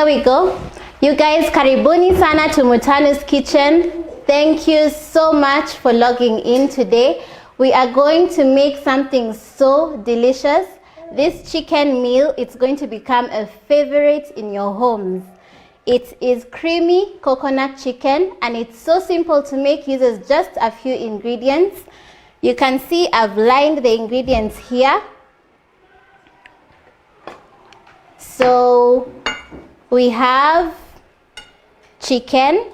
there we go. You guys, karibuni sana to Mutanu's Kitchen. Thank you so much for logging in today. We are going to make something so delicious. This chicken meal, it's going to become a favorite in your homes. It is creamy coconut chicken and it's so simple to make, uses just a few ingredients. You can see I've lined the ingredients here. So we have chicken.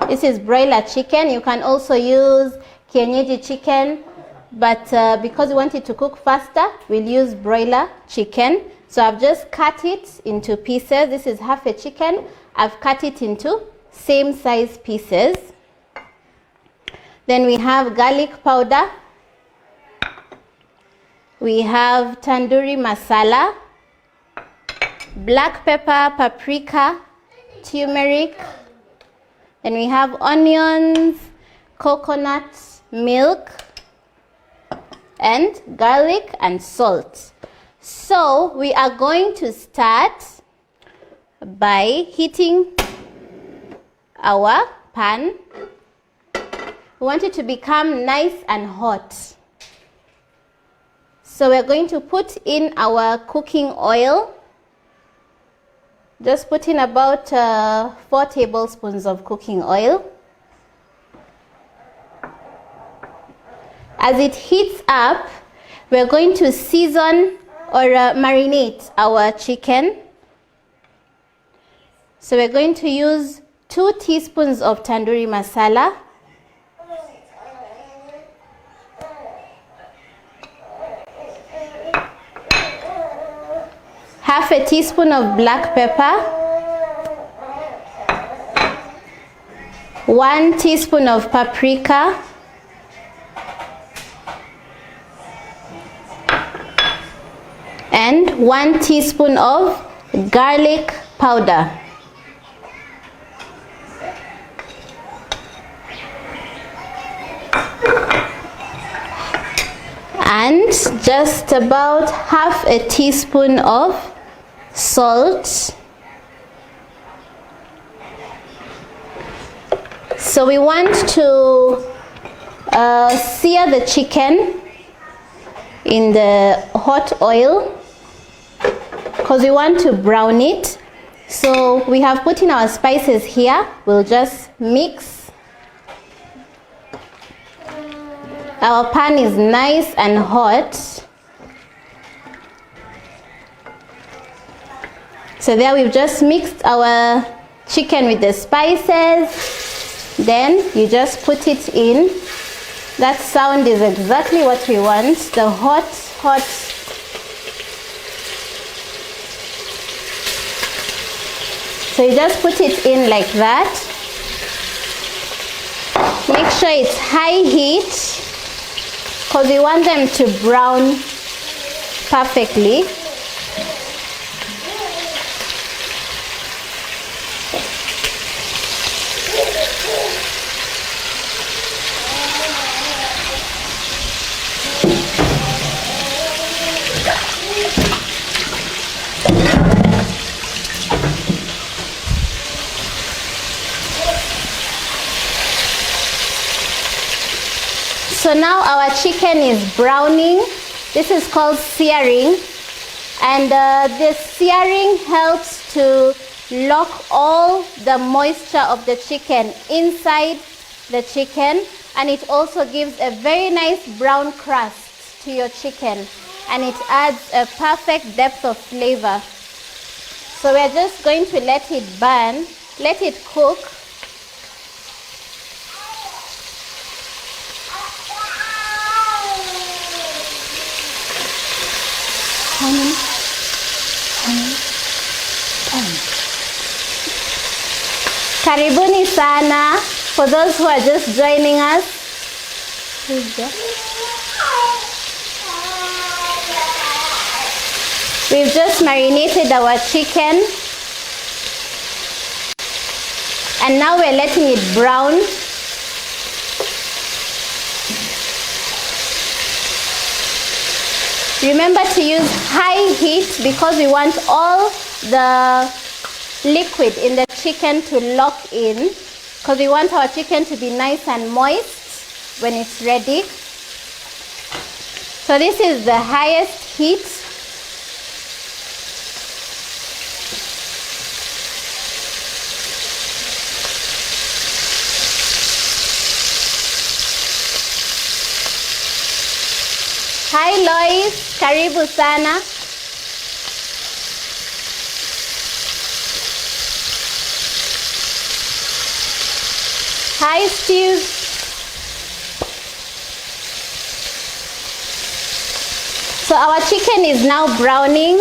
This is broiler chicken. You can also use kienyeji chicken, but because we want it to cook faster, we'll use broiler chicken. So I've just cut it into pieces. This is half a chicken. I've cut it into same size pieces. Then we have garlic powder. We have tandoori masala, black pepper, paprika, turmeric. Then we have onions, coconut milk, and garlic and salt. So we are going to start by heating our pan. We want it to become nice and hot. So we're going to put in our cooking oil. Just put in about 4 tablespoons of cooking oil. As it heats up, we're going to season or marinate our chicken. So we're going to use 2 teaspoons of tandoori masala, half a teaspoon of black pepper, 1 teaspoon of paprika, and 1 teaspoon of garlic powder. And just about half a teaspoon of salt. So we want to sear the chicken in the hot oil because we want to brown it. So we have put in our spices here. We'll just mix. Our pan is nice and hot. So there we've just mixed our chicken with the spices. Then you just put it in. That sound is exactly what we want. The hot. So you just put it in like that. Make sure it's high heat because we want them to brown perfectly. So now our chicken is browning. This is called searing, and the searing helps to lock all the moisture of the chicken inside the chicken, and it also gives a very nice brown crust to your chicken, and it adds a perfect depth of flavor. So we're just going to let it burn, let it cook. Karibuni sana for those who are just joining us. We've just marinated our chicken and now we're letting it brown. Remember to use high heat because we want all the liquid in the chicken to lock in, because we want our chicken to be nice and moist when it's ready. So this is the highest heat. Hi Lois, karibu sana. Hi Steve. So our chicken is now browning.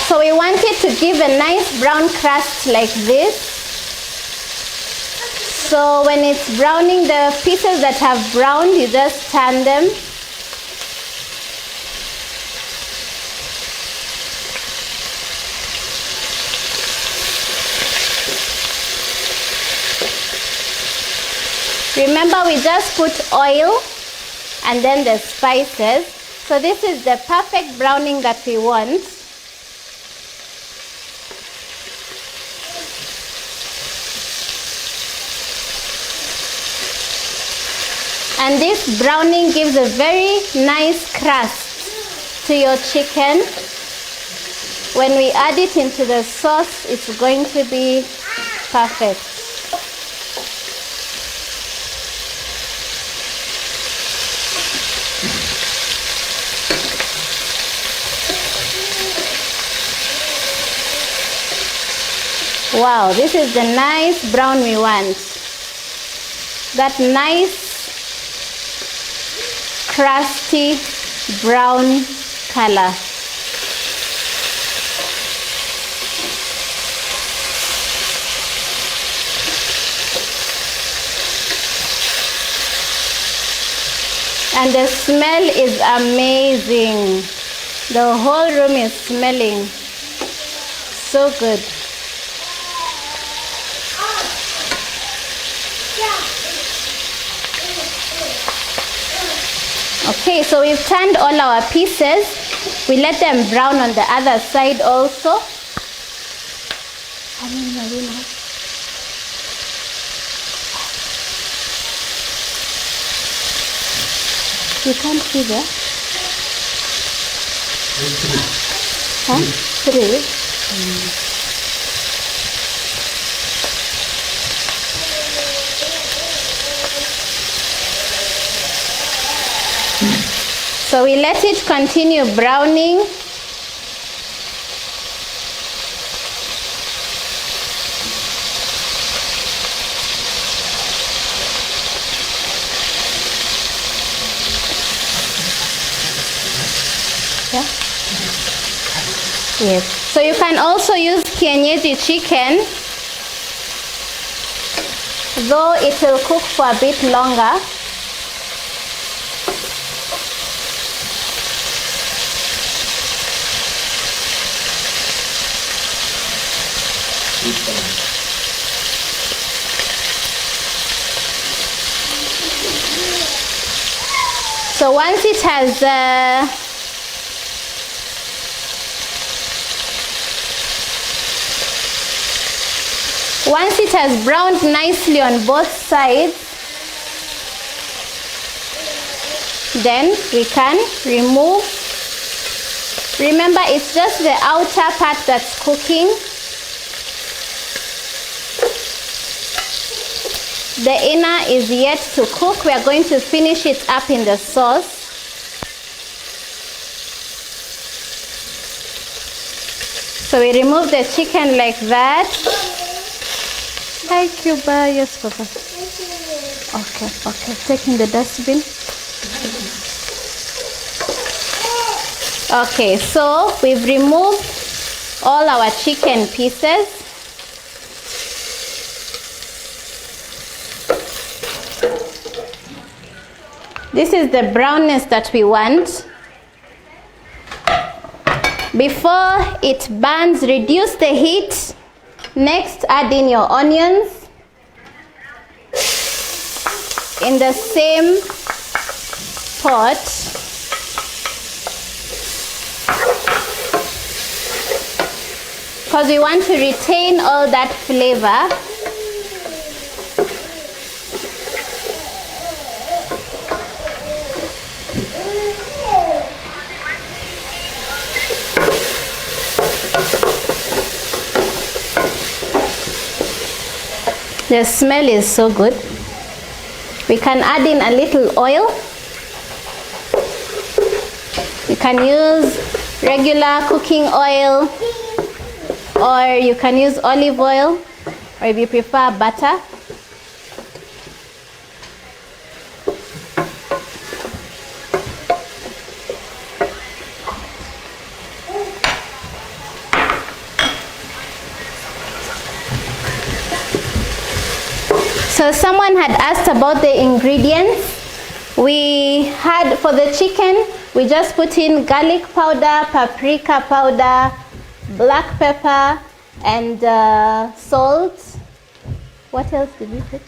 So we want it to give a nice brown crust like this. So when it's browning, the pieces that have browned, you just turn them. Remember, we just put oil and then the spices. So this is the perfect browning that we want. And this browning gives a very nice crust to your chicken. When we add it into the sauce, it's going to be perfect. Wow, this is the nice brown we want. That nice crusty brown color. And the smell is amazing. The whole room is smelling so good. Okay, so we've turned all our pieces. We let them brown on the other side also. You can't see there? Huh? Three? So we let it continue browning. Yeah. Yes. So you can also use kienyeji chicken, though it will cook for a bit longer. So once it has browned nicely on both sides, then we can remove. Remember, it's just the outer part that's cooking. The inner is yet to cook. We are going to finish it up in the sauce. So we remove the chicken like that. Hi, Cuba. Yes, Papa. Okay. Taking the dustbin. Okay, so we've removed all our chicken pieces. This is the brownness that we want. Before it burns, reduce the heat. Next, add in your onions in the same pot. Because we want to retain all that flavor. The smell is so good. We can add in a little oil. You can use regular cooking oil, or you can use olive oil, or if you prefer, butter. So someone had asked about the ingredients. We had, for the chicken, we just put in garlic powder, paprika powder, black pepper, and salt. What else did we put?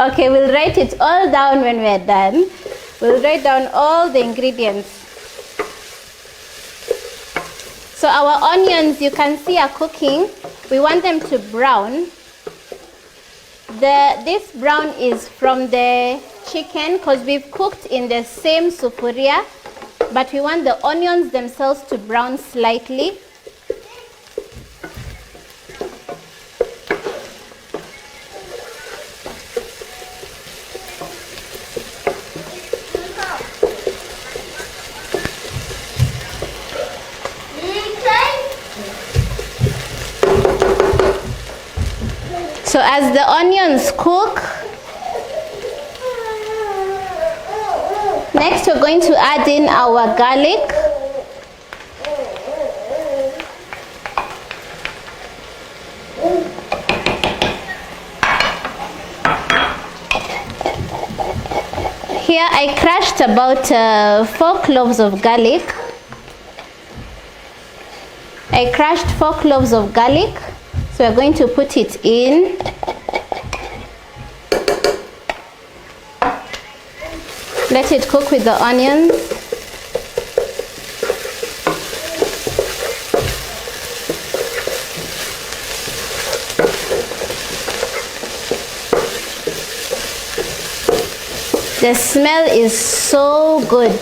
Okay, we'll write it all down when we're done. We'll write down all the ingredients. So our onions, you can see, are cooking. We want them to brown. This brown is from the chicken because we've cooked in the same sufuria, but we want the onions themselves to brown slightly. So as the onions cook, next we're going to add in our garlic. Here I crushed about 4 cloves of garlic. I crushed 4 cloves of garlic. So we're going to put it in. Let it cook with the onions. The smell is so good.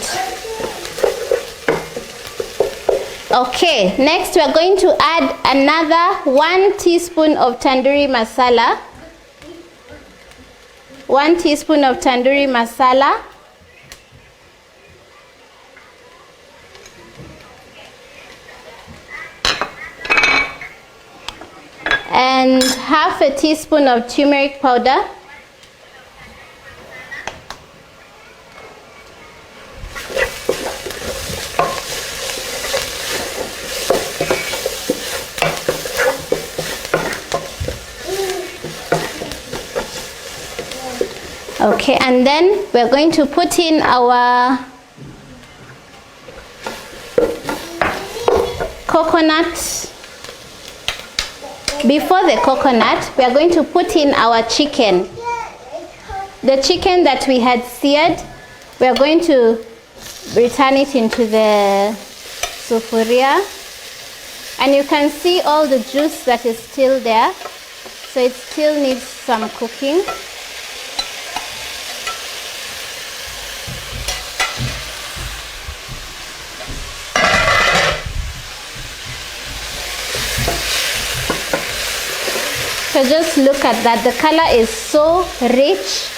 Okay, next we are going to add another 1 teaspoon of tandoori masala. 1 teaspoon of tandoori masala. And half a teaspoon of turmeric powder. Okay, and then we're going to put in our coconut. Before the coconut, we are going to put in our chicken. The chicken that we had seared, we are going to return it into the sufuria. And you can see all the juice that is still there. So it still needs some cooking. So just look at that, the color is so rich.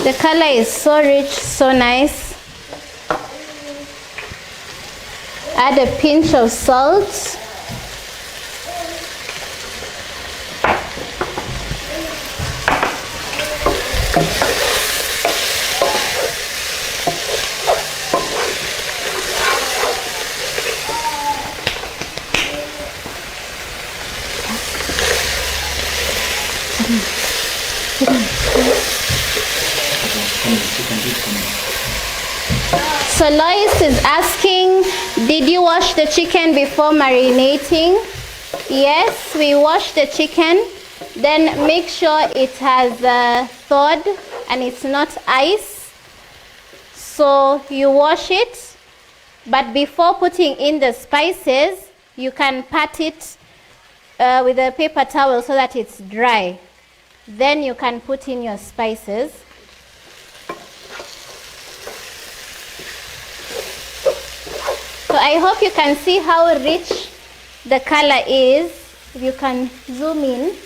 The color is so rich, so nice. Add a pinch of salt. So Lois is asking, did you wash the chicken before marinating? Yes, we wash the chicken. Then make sure it has thawed and it's not ice. So you wash it, but before putting in the spices, you can pat it with a paper towel so that it's dry. Then you can put in your spices. So I hope you can see how rich the color is. If you can zoom in.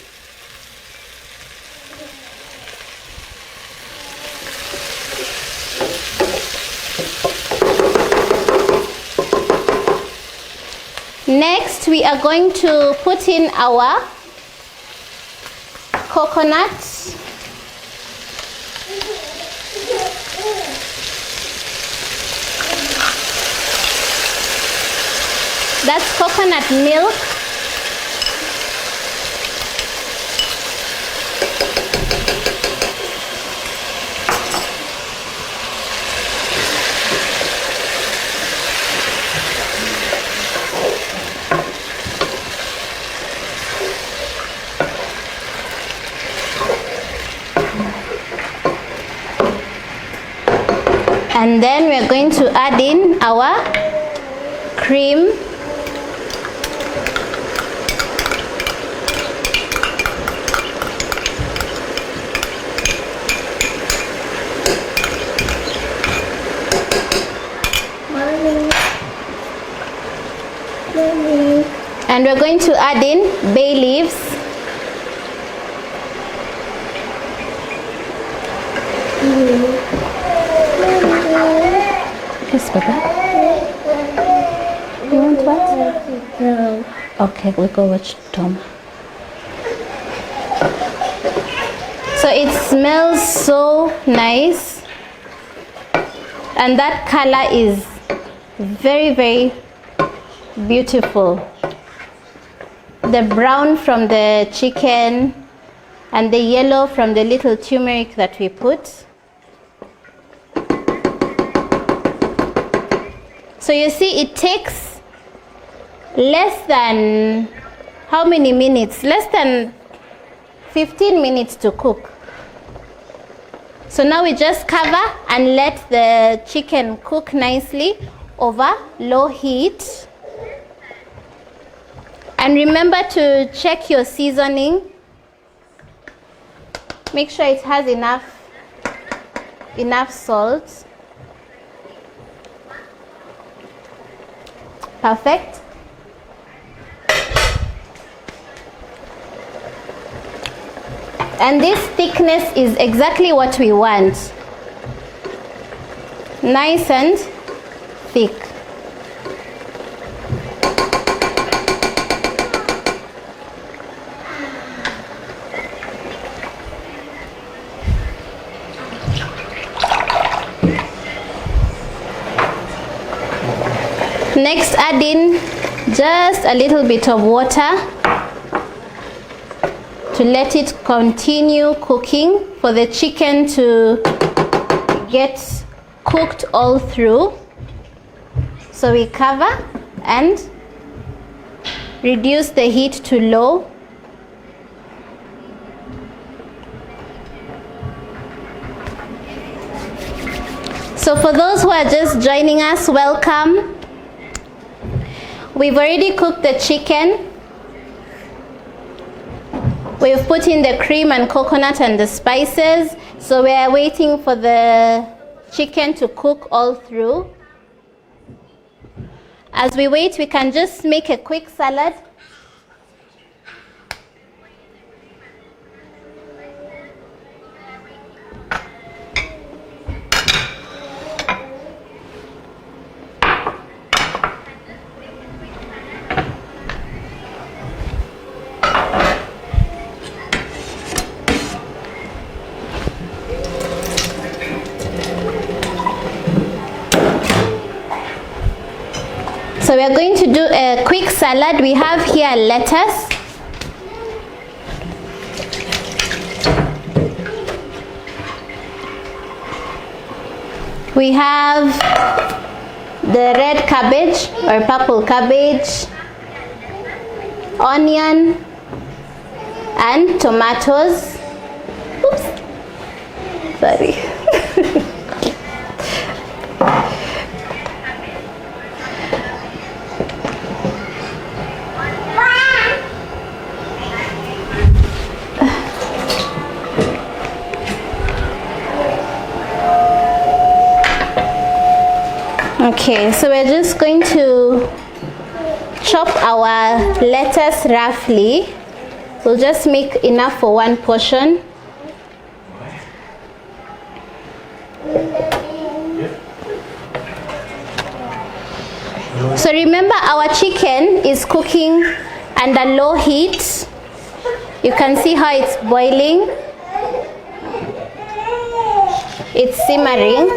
Next, we are going to put in our coconut. That's coconut milk. And then we are going to add in our cream. And we're going to add in bay leaves. Yes, Papa. You want what? No. Okay, we'll go watch Tom. So it smells so nice. And that color is very, very beautiful. The brown from the chicken and the yellow from the little turmeric that we put. So you see, it takes less than how many minutes? Less than 15 minutes to cook. So now we just cover and let the chicken cook nicely over low heat. And remember to check your seasoning. Make sure it has enough salt. Perfect. And this thickness is exactly what we want. Nice and thick. Next, add in just a little bit of water to let it continue cooking, for the chicken to get cooked all through. So we cover and reduce the heat to low. So for those who are just joining us, welcome. We've already cooked the chicken. We've put in the cream and coconut and the spices. So we are waiting for the chicken to cook all through. As we wait, we can just make a quick salad. So we are going to do a quick salad. We have here lettuce, We have the red cabbage or purple cabbage, onion, and tomatoes. Oops, sorry. Okay, so we're just going to chop our lettuce roughly. We'll just make enough for one portion. So remember, our chicken is cooking under low heat. You can see how it's boiling. It's simmering.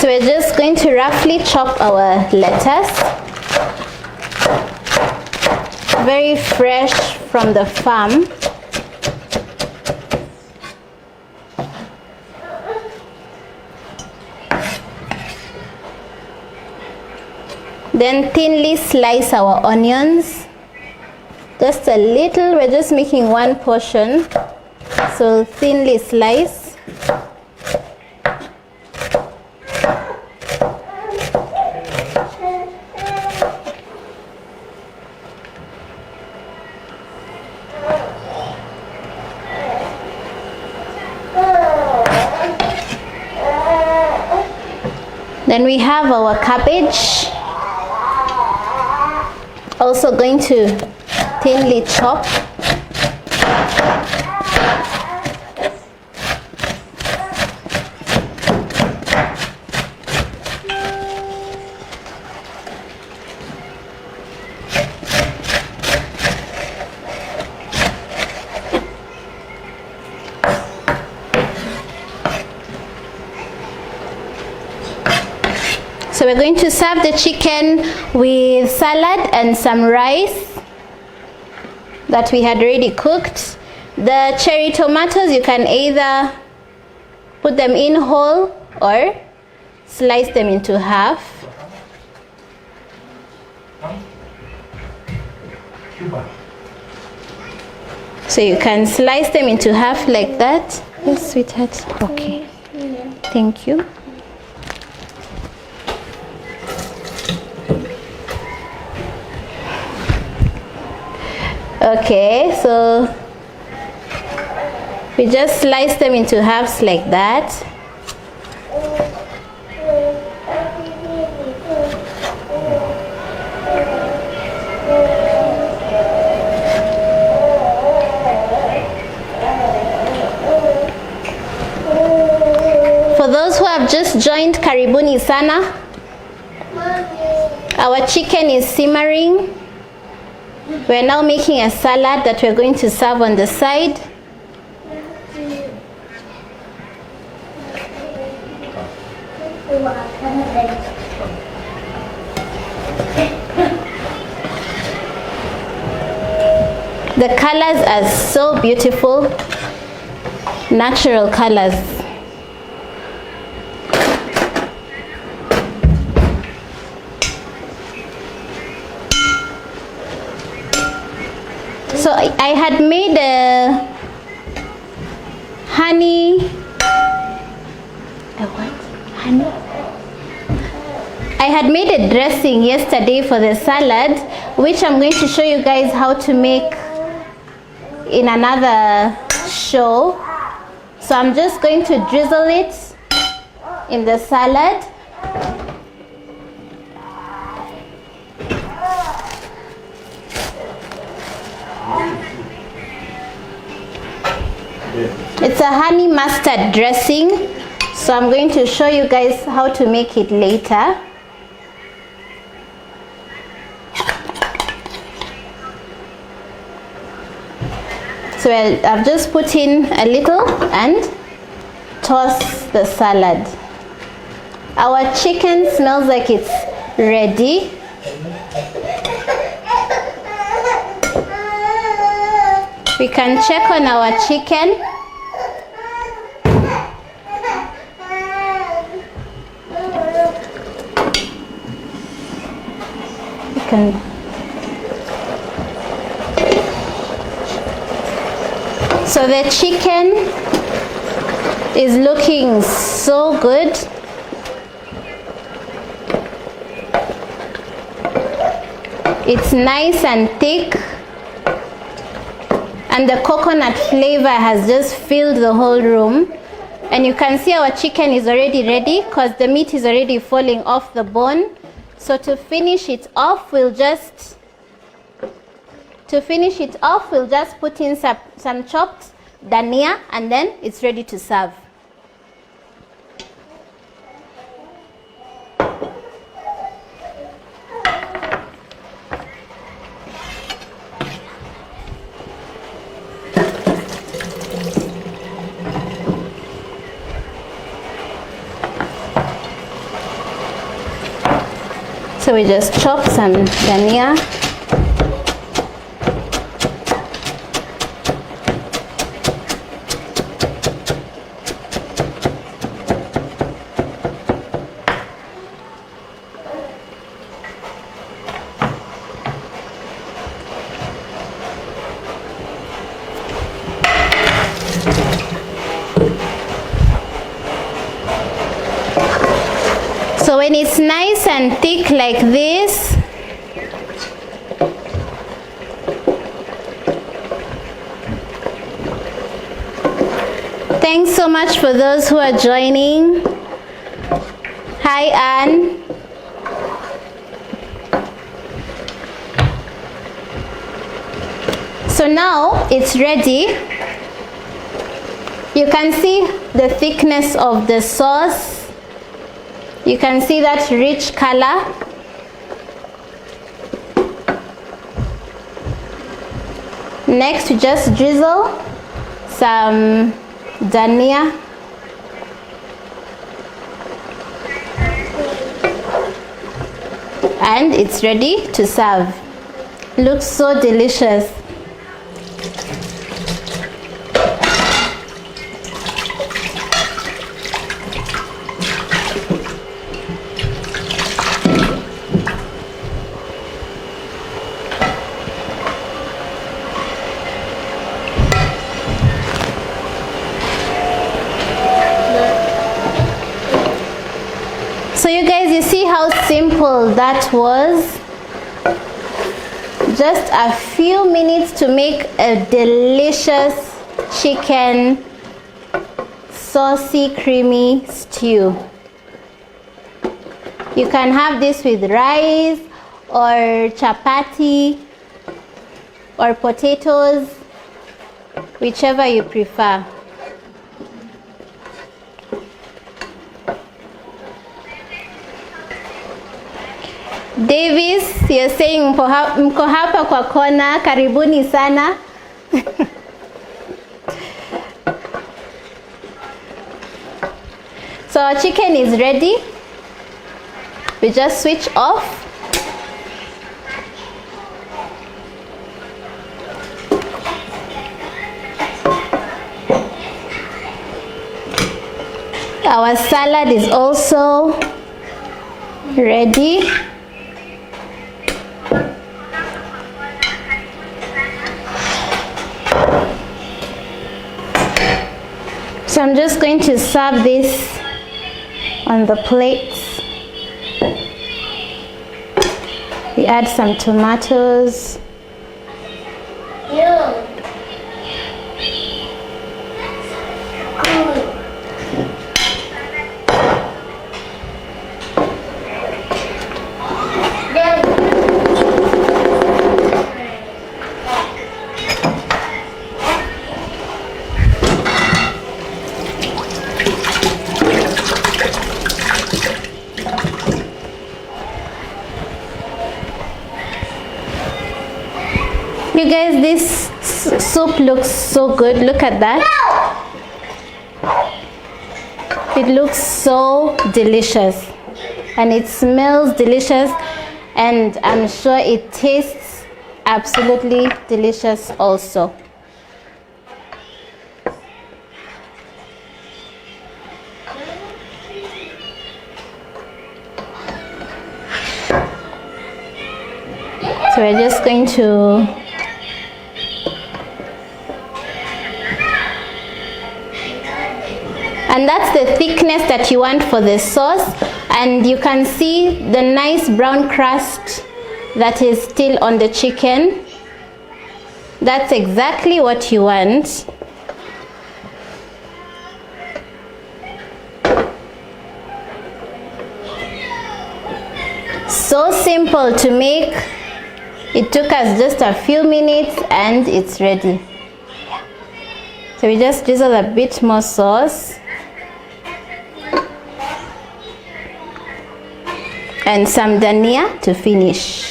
So we're just going to roughly chop our lettuce. Very fresh from the farm. Then thinly slice our onions. Just a little, we're just making one portion. So thinly slice. Then we have our cabbage, also going to thinly chop. So we're going to serve the chicken with salad and some rice that we had already cooked. The cherry tomatoes, you can either put them in whole or slice them into half. So you can slice them into half like that. Yes, sweetheart. Okay. Thank you. Okay, so we just slice them into halves like that. For those who have just joined, karibuni sana. Our chicken is simmering. We're now making a salad that we're going to serve on the side. The colors are so beautiful, natural colors. So I had made a I had made a dressing yesterday for the salad, which I'm going to show you guys how to make in another show. So I'm just going to drizzle it in the salad. It's a honey mustard dressing, so I'm going to show you guys how to make it later. So I've just put in a little and toss the salad. Our chicken smells like it's ready. We can check on our chicken. We can So the chicken is looking so good. It's nice and thick, and the coconut flavor has just filled the whole room. And you can see our chicken is already ready because the meat is already falling off the bone. So to finish it off, we'll just put in some chopped dhania, and then it's ready to serve. So we just chop some dhania. So when it's nice and thick like this, thanks so much for those who are joining. Hi, Anne. So now it's ready. You can see the thickness of the sauce. You can see that rich color. Next, we just drizzle some dhania. And it's ready to serve. Looks so delicious. So you guys, you see how simple that was? Just a few minutes to make a delicious chicken saucy creamy stew. You can have this with rice or chapati or potatoes, whichever you prefer. Davis, you're saying mko hapa kwa kona, karibuni sana. So our chicken is ready. We just switch off. Our salad is also ready. So I'm just going to serve this on the plates. We add some tomatoes. You guys, this soup looks so good. Look at that. It looks so delicious and it smells delicious, and I'm sure it tastes absolutely delicious also. So we're just going to and that's the thickness that you want for the sauce, and you can see the nice brown crust that is still on the chicken. That's exactly what you want. So simple to make. It took us just a few minutes and it's ready. So we just drizzle a bit more sauce and some dhania to finish.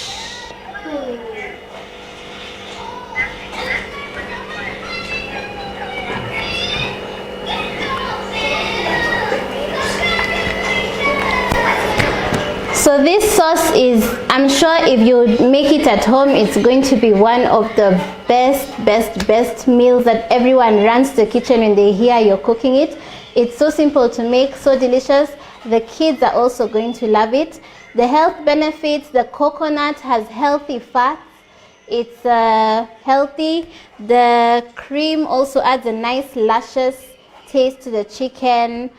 So this sauce is, I'm sure if you make it at home, it's going to be one of the best meals that everyone runs to the kitchen when they hear you're cooking it. It's so simple to make, so delicious. The kids are also going to love it. The health benefits: the coconut has healthy fats. It's healthy. The cream also adds a nice luscious taste to the chicken.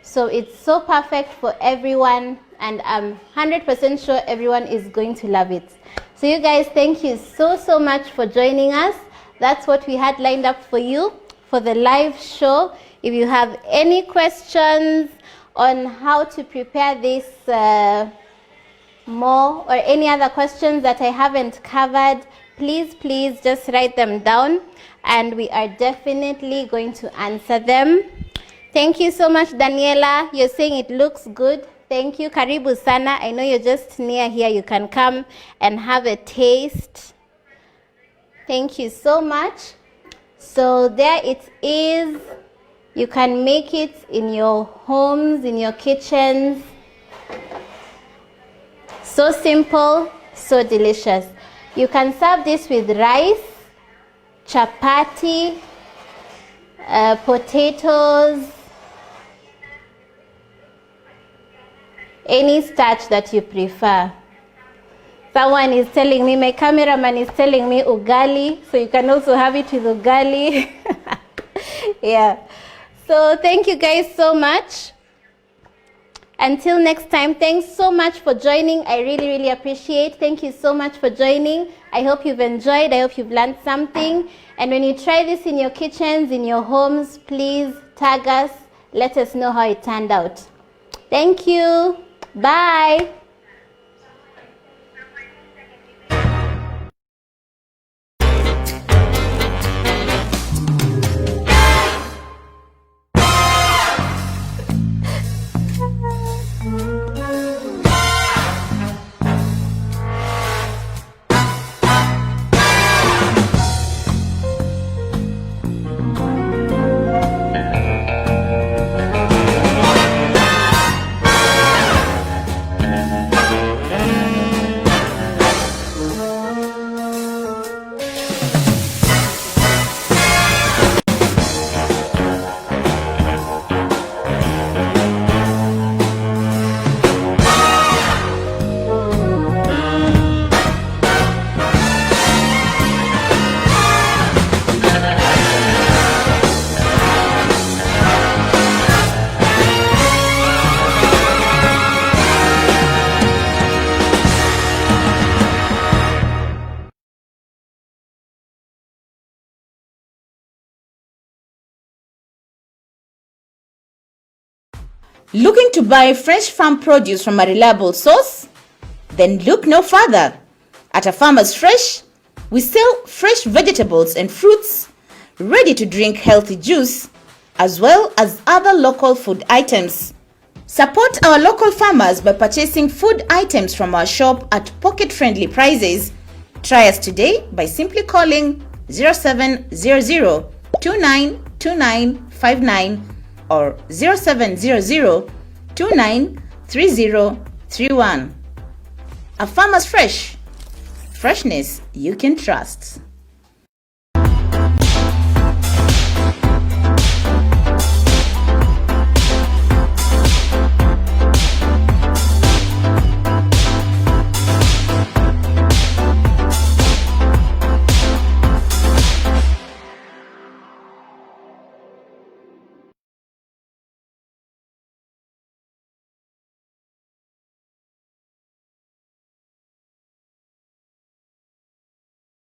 So it's so perfect for everyone, and I'm 100% sure everyone is going to love it. So you guys, thank you so much for joining us. That's what we had lined up for you for the live show. If you have any questions on how to prepare this more, or any other questions that I haven't covered, please just write them down and we are definitely going to answer them. Thank you so much, Daniela. You're saying it looks good. Thank you. Karibu sana. I know you're just near here. You can come and have a taste. Thank you so much. So there it is. You can make it in your homes, in your kitchens. So simple, so delicious. You can serve this with rice, chapati, potatoes, any starch that you prefer. Someone is telling me, my cameraman is telling me ugali, so you can also have it with ugali. Yeah. So thank you guys so much. Until next time, thanks so much for joining. I really appreciate. Thank you so much for joining. I hope you've enjoyed. I hope you've learned something. And when you try this in your kitchens, in your homes, please tag us. Let us know how it turned out. Thank you. Bye. Looking to buy fresh farm produce from a reliable source? Then look no further. At A Farmer's Fresh, we sell fresh vegetables and fruits, ready to drink healthy juice, as well as other local food items. Support our local farmers by purchasing food items from our shop at pocket-friendly prices. Try us today by simply calling 0700 292959 or 0700 293031. A Farmers Fresh, freshness you can trust.